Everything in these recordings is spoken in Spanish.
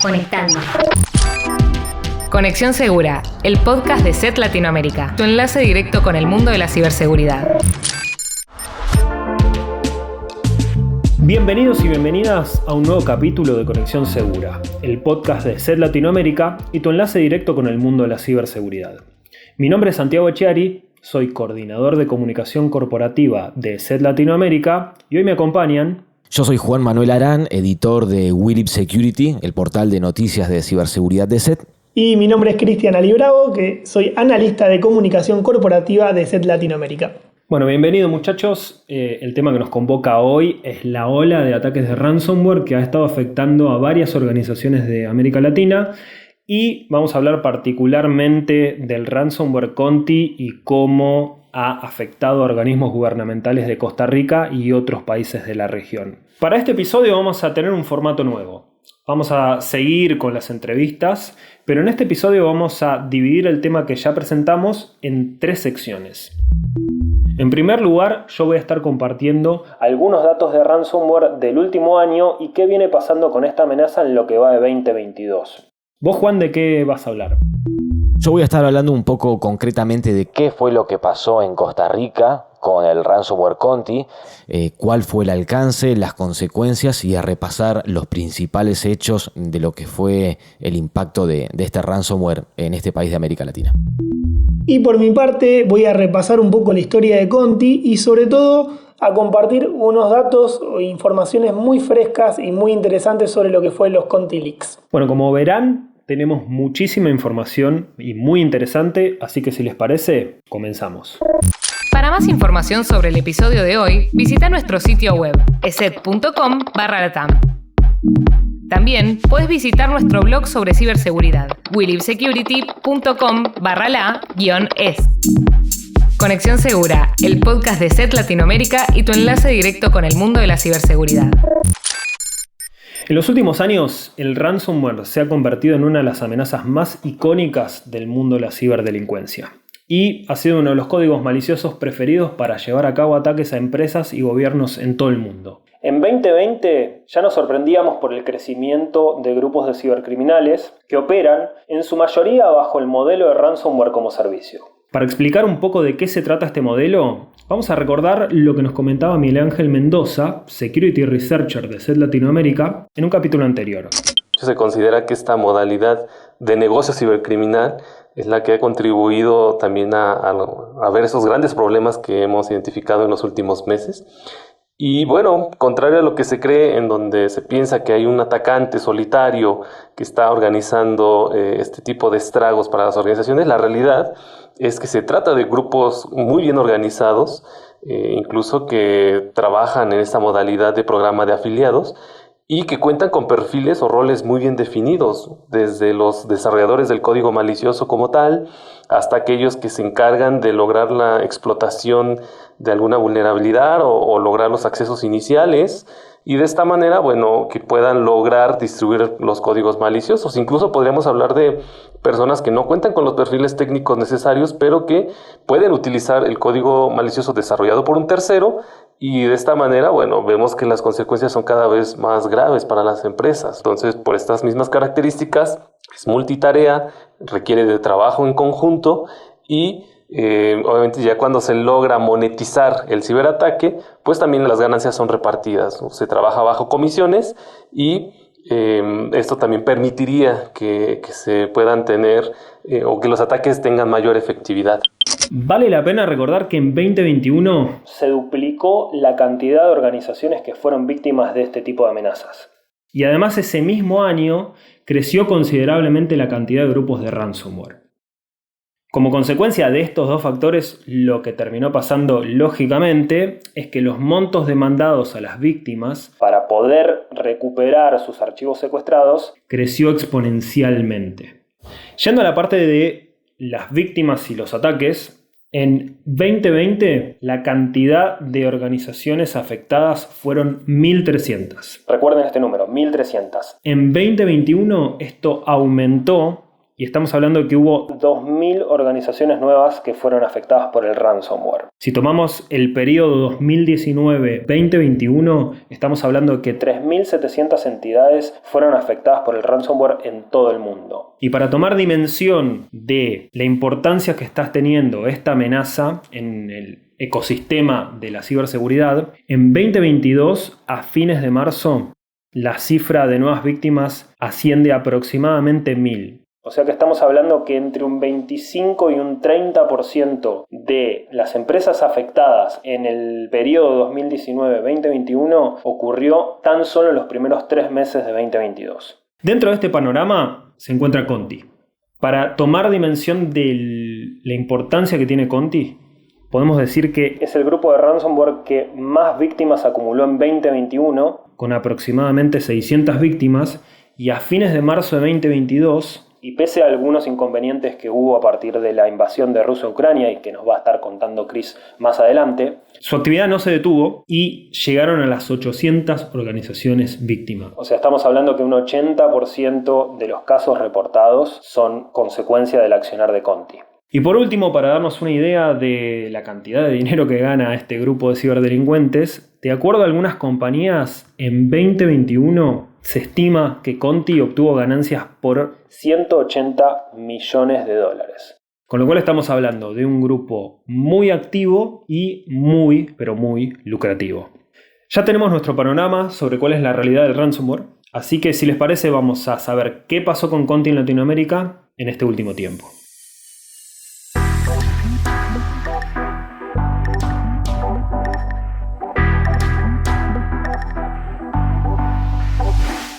Conectando. Conexión Segura, el podcast de SET Latinoamérica, tu enlace directo con el mundo de la ciberseguridad. Bienvenidos y bienvenidas a un nuevo capítulo de Conexión Segura, el podcast de SET Latinoamérica y tu enlace directo con el mundo de la ciberseguridad. Mi nombre es Santiago Echeari, soy coordinador de comunicación corporativa de SET Latinoamérica y hoy me acompañan... Yo soy Juan Manuel Arán, editor de Willib Security, el portal de noticias de ciberseguridad de SET. Y mi nombre es Cristian Alibravo, que soy analista de comunicación corporativa de SET Latinoamérica. Bueno, bienvenidos muchachos. El tema que nos convoca hoy es la ola de ataques de ransomware que ha estado afectando a varias organizaciones de América Latina y vamos a hablar particularmente del ransomware Conti y cómo ha afectado a organismos gubernamentales de Costa Rica y otros países de la región. Para este episodio vamos a tener un formato nuevo. Vamos a seguir con las entrevistas, pero en este episodio vamos a dividir el tema que ya presentamos en 3 secciones. En primer lugar, yo voy a estar compartiendo algunos datos de ransomware del último año y qué viene pasando con esta amenaza en lo que va de 2022. ¿Vos, Juan, de qué vas a hablar? Yo voy a estar hablando un poco concretamente de qué fue lo que pasó en Costa Rica con el ransomware Conti, cuál fue el alcance, las consecuencias y a repasar los principales hechos de lo que fue el impacto de este ransomware en este país de América Latina. Y por mi parte voy a repasar un poco la historia de Conti y sobre todo a compartir unos datos o informaciones muy frescas y muy interesantes sobre lo que fue los Conti Leaks. Bueno, como verán, tenemos muchísima información y muy interesante, así que si les parece, comenzamos. Para más información sobre el episodio de hoy, visita nuestro sitio web, eset.com/latam. También puedes visitar nuestro blog sobre ciberseguridad, willibsecurity.com/la-es. Conexión Segura, el podcast de SET Latinoamérica y tu enlace directo con el mundo de la ciberseguridad. En los últimos años, el ransomware se ha convertido en una de las amenazas más icónicas del mundo de la ciberdelincuencia y ha sido uno de los códigos maliciosos preferidos para llevar a cabo ataques a empresas y gobiernos en todo el mundo. En 2020 ya nos sorprendíamos por el crecimiento de grupos de cibercriminales que operan en su mayoría bajo el modelo de ransomware como servicio. Para explicar un poco de qué se trata este modelo, vamos a recordar lo que nos comentaba Miguel Ángel Mendoza, Security Researcher de SET Latinoamérica, en un capítulo anterior. Se considera que esta modalidad de negocio cibercriminal es la que ha contribuido también a ver esos grandes problemas que hemos identificado en los últimos meses. Y bueno, contrario a lo que se cree, en donde se piensa que hay un atacante solitario que está organizando este tipo de estragos para las organizaciones, la realidad es que se trata de grupos muy bien organizados, incluso que trabajan en esta modalidad de programa de afiliados y que cuentan con perfiles o roles muy bien definidos, desde los desarrolladores del código malicioso como tal, hasta aquellos que se encargan de lograr la explotación de alguna vulnerabilidad o lograr los accesos iniciales, y de esta manera, bueno, que puedan lograr distribuir los códigos maliciosos. Incluso podríamos hablar de personas que no cuentan con los perfiles técnicos necesarios, pero que pueden utilizar el código malicioso desarrollado por un tercero, y de esta manera, bueno, vemos que las consecuencias son cada vez más graves para las empresas. Entonces, por estas mismas características, es multitarea, requiere de trabajo en conjunto y obviamente ya cuando se logra monetizar el ciberataque, pues también las ganancias son repartidas, ¿no? Se trabaja bajo comisiones y esto también permitiría que se puedan tener o que los ataques tengan mayor efectividad. Vale la pena recordar que en 2021 se duplicó la cantidad de organizaciones que fueron víctimas de este tipo de amenazas. Y además ese mismo año creció considerablemente la cantidad de grupos de ransomware. Como consecuencia de estos dos factores, lo que terminó pasando lógicamente es que los montos demandados a las víctimas para poder recuperar sus archivos secuestrados creció exponencialmente. Yendo a la parte de las víctimas y los ataques, en 2020 la cantidad de organizaciones afectadas fueron 1.300. Recuerden este número, 1.300. En 2021 esto aumentó y estamos hablando de que hubo 2.000 organizaciones nuevas que fueron afectadas por el ransomware. Si tomamos el periodo 2019-2021, estamos hablando de que 3.700 entidades fueron afectadas por el ransomware en todo el mundo. Y para tomar dimensión de la importancia que está teniendo esta amenaza en el ecosistema de la ciberseguridad, en 2022, a fines de marzo, la cifra de nuevas víctimas asciende a aproximadamente 1.000. O sea que estamos hablando que entre un 25 y un 30% de las empresas afectadas en el periodo 2019-2021 ocurrió tan solo en los primeros 3 meses de 2022. Dentro de este panorama se encuentra Conti. Para tomar dimensión de la importancia que tiene Conti, podemos decir que es el grupo de ransomware que más víctimas acumuló en 2021, con aproximadamente 600 víctimas, y a fines de marzo de 2022, y pese a algunos inconvenientes que hubo a partir de la invasión de Rusia a Ucrania y que nos va a estar contando Chris más adelante, su actividad no se detuvo y llegaron a las 800 organizaciones víctimas. O sea, estamos hablando que un 80% de los casos reportados son consecuencia del accionar de Conti. Y por último, para darnos una idea de la cantidad de dinero que gana este grupo de ciberdelincuentes, de acuerdo a algunas compañías, en 2021 se estima que Conti obtuvo ganancias por 180 millones de dólares. Con lo cual estamos hablando de un grupo muy activo y muy, pero muy lucrativo. Ya tenemos nuestro panorama sobre cuál es la realidad del ransomware, así que si les parece vamos a saber qué pasó con Conti en Latinoamérica en este último tiempo.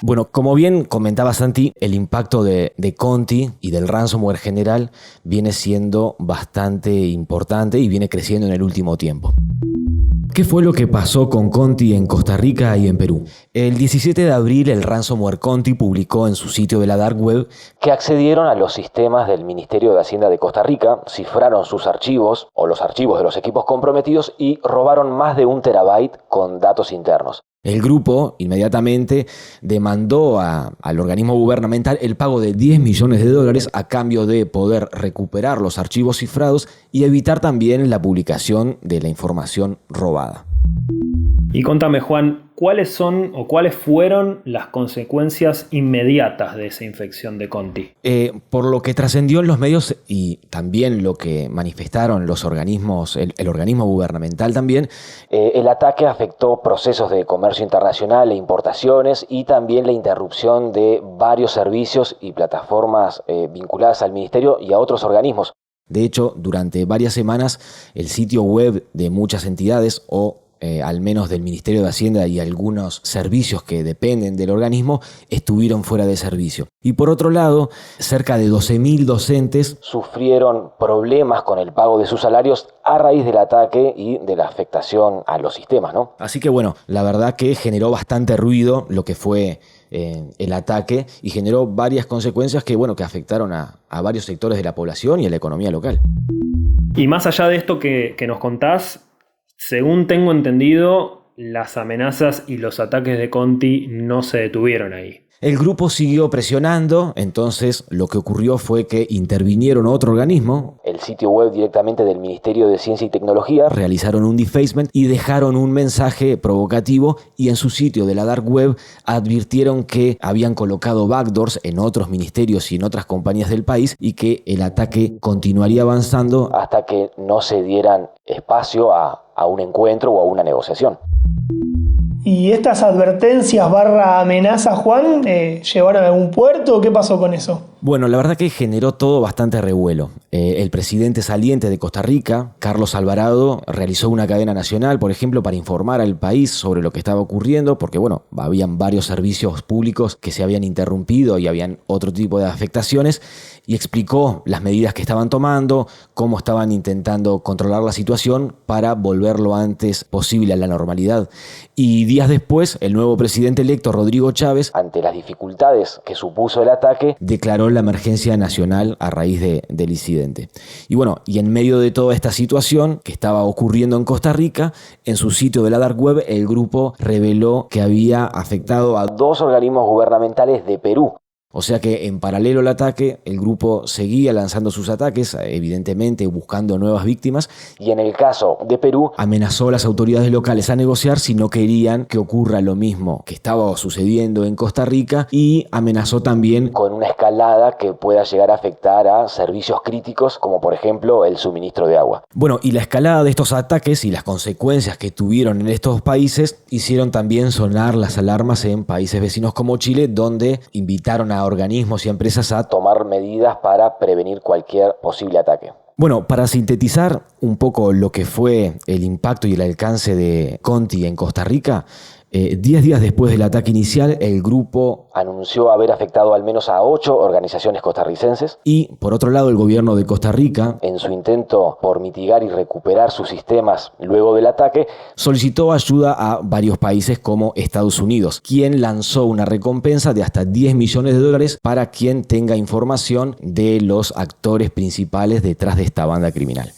Bueno, como bien comentaba Santi, el impacto de Conti y del ransomware general viene siendo bastante importante y viene creciendo en el último tiempo. ¿Qué fue lo que pasó con Conti en Costa Rica y en Perú? El 17 de abril el ransomware Conti publicó en su sitio de la Dark Web que accedieron a los sistemas del Ministerio de Hacienda de Costa Rica, cifraron sus archivos o los archivos de los equipos comprometidos y robaron más de 1 terabyte con datos internos. El grupo inmediatamente demandó al organismo gubernamental el pago de $10 millones a cambio de poder recuperar los archivos cifrados y evitar también la publicación de la información robada. Y contame, Juan, ¿cuáles son o cuáles fueron las consecuencias inmediatas de esa infección de Conti? Por lo que trascendió en los medios y también lo que manifestaron los organismos, el organismo gubernamental también, el ataque afectó procesos de comercio internacional e importaciones y también la interrupción de varios servicios y plataformas vinculadas al ministerio y a otros organismos. De hecho, durante varias semanas el sitio web de muchas entidades al menos del Ministerio de Hacienda y algunos servicios que dependen del organismo, estuvieron fuera de servicio. Y por otro lado, cerca de 12.000 docentes sufrieron problemas con el pago de sus salarios a raíz del ataque y de la afectación a los sistemas, ¿no? Así que bueno, la verdad que generó bastante ruido lo que fue el ataque y generó varias consecuencias que afectaron a varios sectores de la población y a la economía local. Y más allá de esto que nos contás, según tengo entendido, las amenazas y los ataques de Conti no se detuvieron ahí. El grupo siguió presionando, entonces lo que ocurrió fue que intervinieron otro organismo, el sitio web directamente del Ministerio de Ciencia y Tecnología, realizaron un defacement y dejaron un mensaje provocativo y en su sitio de la Dark Web advirtieron que habían colocado backdoors en otros ministerios y en otras compañías del país y que el ataque continuaría avanzando hasta que no se dieran espacio a un encuentro o a una negociación. ¿Y estas advertencias / amenazas, Juan, llevaron a algún puerto? ¿Qué pasó con eso? Bueno, la verdad que generó todo bastante revuelo. El presidente saliente de Costa Rica, Carlos Alvarado, realizó una cadena nacional, por ejemplo, para informar al país sobre lo que estaba ocurriendo, porque habían varios servicios públicos que se habían interrumpido y habían otro tipo de afectaciones, y explicó las medidas que estaban tomando, cómo estaban intentando controlar la situación para volver lo antes posible a la normalidad. Y días después, el nuevo presidente electo, Rodrigo Chávez, ante las dificultades que supuso el ataque, declaró la emergencia nacional a raíz del incidente. Y en medio de toda esta situación que estaba ocurriendo en Costa Rica, en su sitio de la Dark Web, el grupo reveló que había afectado a 2 organismos gubernamentales de Perú. O sea que en paralelo al ataque, el grupo seguía lanzando sus ataques, evidentemente buscando nuevas víctimas, y en el caso de Perú amenazó a las autoridades locales a negociar si no querían que ocurra lo mismo que estaba sucediendo en Costa Rica, y amenazó también con una escalada que pueda llegar a afectar a servicios críticos como por ejemplo el suministro de agua. Bueno, y la escalada de estos ataques y las consecuencias que tuvieron en estos países hicieron también sonar las alarmas en países vecinos como Chile, donde invitaron a organismos y empresas a tomar medidas para prevenir cualquier posible ataque. Bueno, para sintetizar un poco lo que fue el impacto y el alcance de Conti en Costa Rica, 10 días después del ataque inicial, el grupo anunció haber afectado al menos a 8 organizaciones costarricenses, y por otro lado el gobierno de Costa Rica, en su intento por mitigar y recuperar sus sistemas luego del ataque, solicitó ayuda a varios países como Estados Unidos, quien lanzó una recompensa de hasta $10 millones para quien tenga información de los actores principales detrás de esta banda criminal.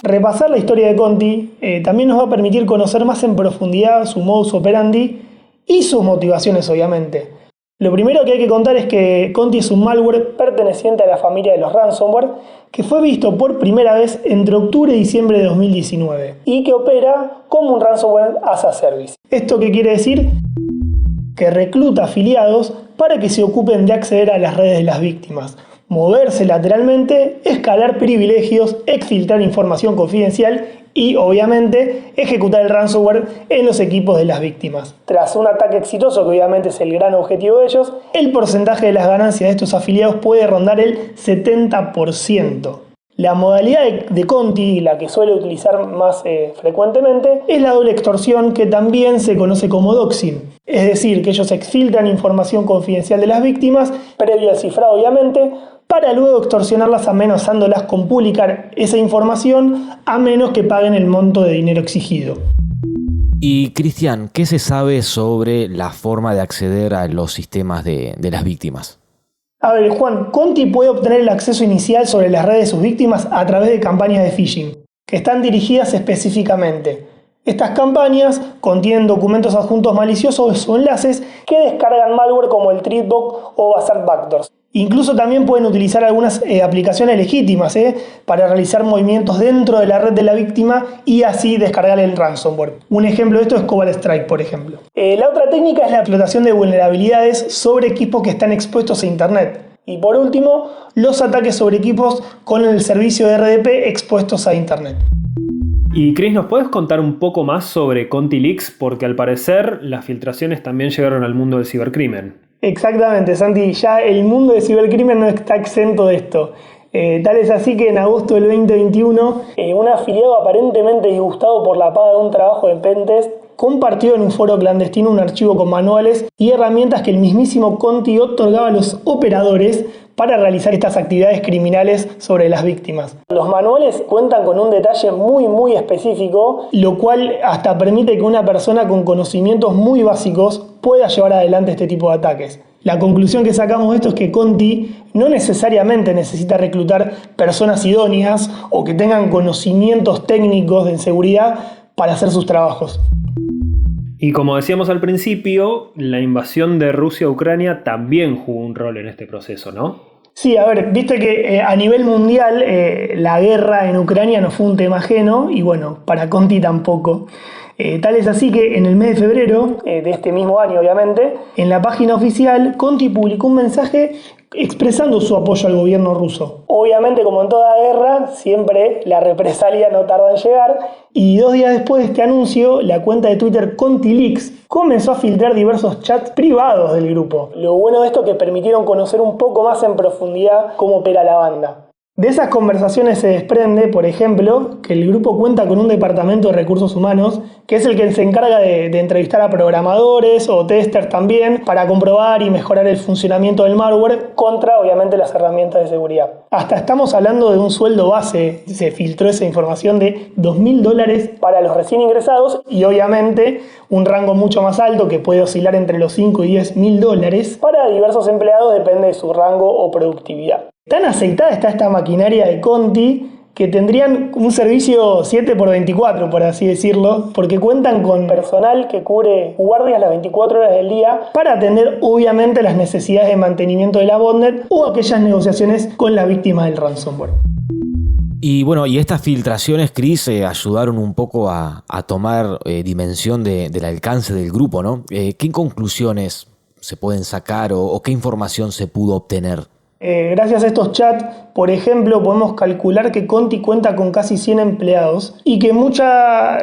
Repasar la historia de Conti también nos va a permitir conocer más en profundidad su modus operandi y sus motivaciones, obviamente. Lo primero que hay que contar es que Conti es un malware perteneciente a la familia de los ransomware que fue visto por primera vez entre octubre y diciembre de 2019 y que opera como un ransomware as a service. ¿Esto qué quiere decir? Que recluta afiliados para que se ocupen de acceder a las redes de las víctimas, moverse lateralmente, escalar privilegios, exfiltrar información confidencial y, obviamente, ejecutar el ransomware en los equipos de las víctimas. Tras un ataque exitoso, que obviamente es el gran objetivo de ellos, el porcentaje de las ganancias de estos afiliados puede rondar el 70%. La modalidad de Conti, la que suele utilizar más frecuentemente, es la doble extorsión, que también se conoce como doxing. Es decir, que ellos exfiltran información confidencial de las víctimas, previo al cifrado obviamente, para luego extorsionarlas amenazándolas con publicar esa información a menos que paguen el monto de dinero exigido. Y Cristian, ¿qué se sabe sobre la forma de acceder a los sistemas de las víctimas? A ver, Juan, Conti puede obtener el acceso inicial sobre las redes de sus víctimas a través de campañas de phishing, que están dirigidas específicamente. Estas campañas contienen documentos adjuntos maliciosos o enlaces que descargan malware como el Treatbot o Bazar Backdoors. Incluso también pueden utilizar algunas aplicaciones legítimas para realizar movimientos dentro de la red de la víctima y así descargar el ransomware. Un ejemplo de esto es Cobalt Strike, por ejemplo. La otra técnica es la explotación de vulnerabilidades sobre equipos que están expuestos a Internet. Y por último, los ataques sobre equipos con el servicio de RDP expuestos a Internet. Y Chris, ¿nos puedes contar un poco más sobre Conti Leaks? Porque al parecer las filtraciones también llegaron al mundo del cibercrimen. Exactamente, Santi, ya el mundo del cibercrimen no está exento de esto. Tal es así que en agosto del 2021, un afiliado aparentemente disgustado por la paga de un trabajo de pentest compartió en un foro clandestino un archivo con manuales y herramientas que el mismísimo Conti otorgaba a los operadores para realizar estas actividades criminales sobre las víctimas. Los manuales cuentan con un detalle muy específico, lo cual hasta permite que una persona con conocimientos muy básicos pueda llevar adelante este tipo de ataques. La conclusión que sacamos de esto es que Conti no necesariamente necesita reclutar personas idóneas o que tengan conocimientos técnicos de seguridad para hacer sus trabajos. Y como decíamos al principio, la invasión de Rusia a Ucrania también jugó un rol en este proceso, ¿no? Sí, a ver, viste que a nivel mundial la guerra en Ucrania no fue un tema ajeno y bueno, para Conti tampoco. Tal es así que en el mes de febrero de este mismo año, obviamente, en la página oficial, Conti publicó un mensaje expresando su apoyo al gobierno ruso. Obviamente, como en toda guerra, siempre la represalia no tarda en llegar, y 2 días después de este anuncio, la cuenta de Twitter ContiLeaks comenzó a filtrar diversos chats privados del grupo. Lo bueno de esto es que permitieron conocer un poco más en profundidad cómo opera la banda. De esas conversaciones se desprende, por ejemplo, que el grupo cuenta con un departamento de recursos humanos, que es el que se encarga de entrevistar a programadores o testers también, para comprobar y mejorar el funcionamiento del malware contra, obviamente, las herramientas de seguridad. Hasta estamos hablando de un sueldo base, se filtró esa información, de $2.000 para los recién ingresados y, obviamente, un rango mucho más alto que puede oscilar entre los $5.000 y $10.000 para diversos empleados, depende de su rango o productividad. Tan aceitada está esta maquinaria de Conti que tendrían un servicio 7x24, por así decirlo, porque cuentan con personal que cubre guardias las 24 horas del día para atender obviamente las necesidades de mantenimiento de la botnet o aquellas negociaciones con las víctimas del ransomware. Y bueno, y estas filtraciones, Chris, ayudaron un poco a tomar dimensión del alcance del grupo, ¿no? ¿Qué conclusiones se pueden sacar o qué información se pudo obtener? Gracias a estos chats, por ejemplo, podemos calcular que Conti cuenta con casi 100 empleados y que mucha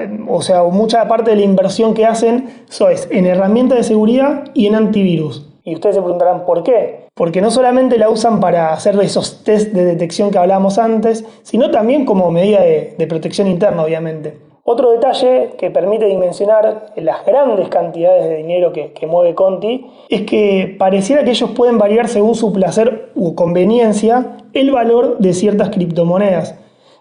parte de la inversión que hacen es en herramientas de seguridad y en antivirus. Y ustedes se preguntarán ¿por qué? Porque no solamente la usan para hacer esos test de detección que hablábamos antes, sino también como medida de protección interna, obviamente. Otro detalle que permite dimensionar las grandes cantidades de dinero que mueve Conti es que pareciera que ellos pueden variar según su placer u conveniencia el valor de ciertas criptomonedas.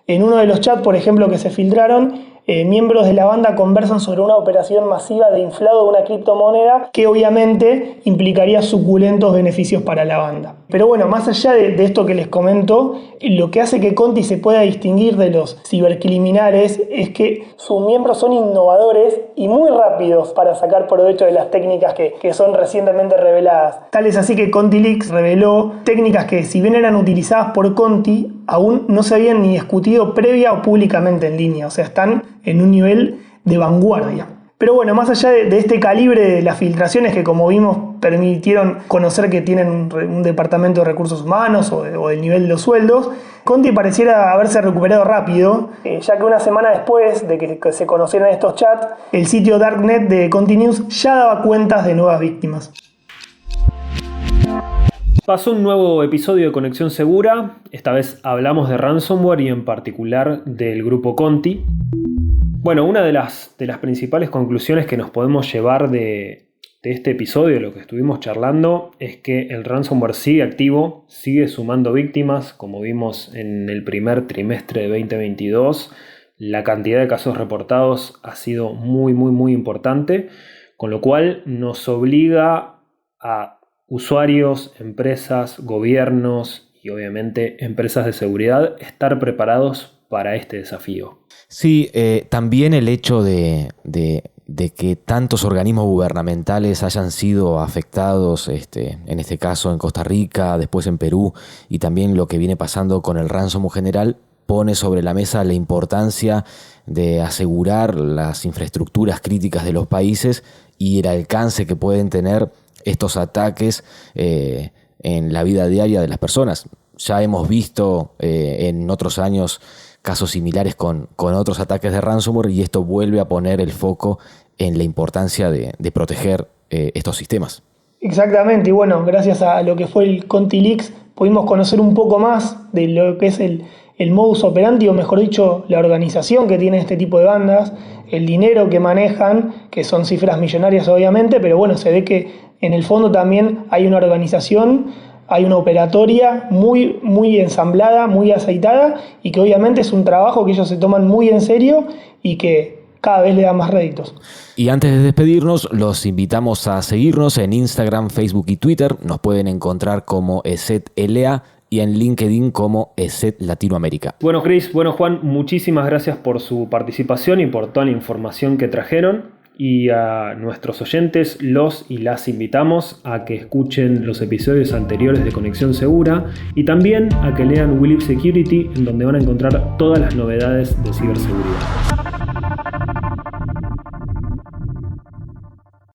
En uno de los chats, por ejemplo, que se filtraron, miembros de la banda conversan sobre una operación masiva de inflado de una criptomoneda que obviamente implicaría suculentos beneficios para la banda. Pero bueno, más allá de esto que les comento, lo que hace que Conti se pueda distinguir de los cibercriminales es que sus miembros son innovadores y muy rápidos para sacar provecho de las técnicas que son recientemente reveladas. Tal es así que ContiLeaks reveló técnicas que, si bien eran utilizadas por Conti, aún no se habían ni discutido previa o públicamente en línea, o sea, están en un nivel de vanguardia. Pero bueno, más allá de este calibre de las filtraciones que, como vimos, permitieron conocer que tienen un departamento de recursos humanos o del nivel de los sueldos, Conti pareciera haberse recuperado rápido, ya que una semana después de que se conocieran estos chats, el sitio Darknet de Conti News ya daba cuentas de nuevas víctimas. Pasó un nuevo episodio de Conexión Segura. Esta vez hablamos de ransomware y en particular del grupo Conti. Bueno, una de las principales conclusiones que nos podemos llevar de este episodio, de lo que estuvimos charlando, es que el ransomware sigue activo, sigue sumando víctimas. Como vimos en el primer trimestre de 2022, la cantidad de casos reportados ha sido muy, muy, muy importante, con lo cual nos obliga a usuarios, empresas, gobiernos y obviamente empresas de seguridad estar preparados para este desafío. Sí, también el hecho de que tantos organismos gubernamentales hayan sido afectados, en este caso en Costa Rica, después en Perú, y también lo que viene pasando con el ransomware general, pone sobre la mesa la importancia de asegurar las infraestructuras críticas de los países y el alcance que pueden tener estos ataques en la vida diaria de las personas. Ya hemos visto en otros años casos similares con otros ataques de ransomware, y esto vuelve a poner el foco en la importancia de proteger estos sistemas. Exactamente, y bueno, gracias a lo que fue el ContiLeaks pudimos conocer un poco más de lo que es el modus operandi, o mejor dicho, la organización que tiene este tipo de bandas, el dinero que manejan, que son cifras millonarias obviamente, pero bueno, se ve que en el fondo también hay una organización, hay una operatoria muy, muy ensamblada, muy aceitada, y que obviamente es un trabajo que ellos se toman muy en serio y que cada vez le da más réditos. Y antes de despedirnos, los invitamos a seguirnos en Instagram, Facebook y Twitter. Nos pueden encontrar como ESET-LA y en LinkedIn como ESET Latinoamérica. Bueno, Chris, bueno, Juan, muchísimas gracias por su participación y por toda la información que trajeron. Y a nuestros oyentes los y las invitamos a que escuchen los episodios anteriores de Conexión Segura y también a que lean We Live Security, en donde van a encontrar todas las novedades de ciberseguridad.